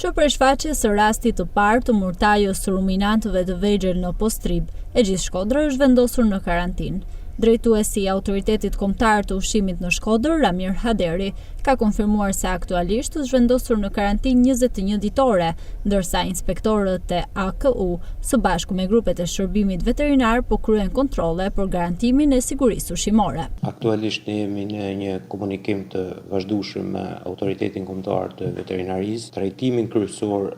që për shfaqje së rastit të parë të murtajës së ruminantëve të vegjël në Postrib, e gjithë Shkodra është vendosur në karantinë. Drejtuesi i Autoritetit Kombëtar të Ushqimit në Shkodër, Ramir Haderi, ka konfirmuar se aktualisht është vendosur në karantinë 21 ditore, ndërsa inspektorët e AKU së bashku me grupet e shërbimit veterinar po kryen kontrolle për garantimin e sigurisë ushqimore. Aktualisht ne jemi në një komunikim të vazhdueshëm me Autoritetin Kombëtar të Veterinarisë. Trajtimin kryesor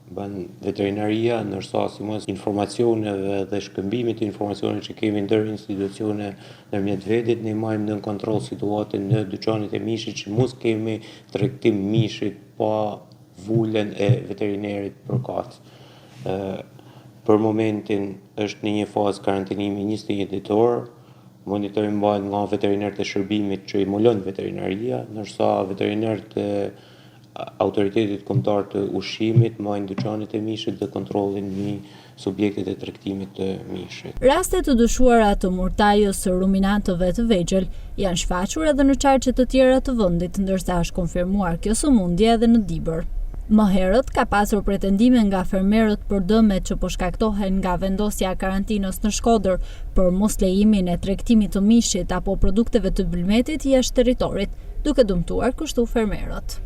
bën veterinaria, ndërsa si mos informacioneve dhe shkëmbimit të informacioneve që kemi ndër institucione ndërmjet vedit, ne marrim në kontroll situatën në dyqanet e mishit që mos kemi tregtim mishit pa vulën e veterinerit përkat. Për momentin është në një fazë karantinimi 21 ditor, monitorim bëhet nga veterinerët e shërbimit që i mulon veterinaria, ndërsa veterinerët e Autoritetit Kombëtar të Ushqimit marrin dyqanet e mishit dhe kontrollin mbi subjektet e tregtimit të mishit. Raste të dyshuara të murtajës së ruminantëve të vegjël janë shfaqur edhe në qarqe të tjera të vendit, ndërsa është konfirmuar kjo sëmundje edhe në Dibër. Më herët ka pasur pretendime nga fermerët për dëmet që po shkaktohen nga vendosja e karantinës në Shkodër për mos lejimin e tregtimit të mishit apo produkteve të mbylmetit jashtë territorit, duke dëmtuar kështu fermerët.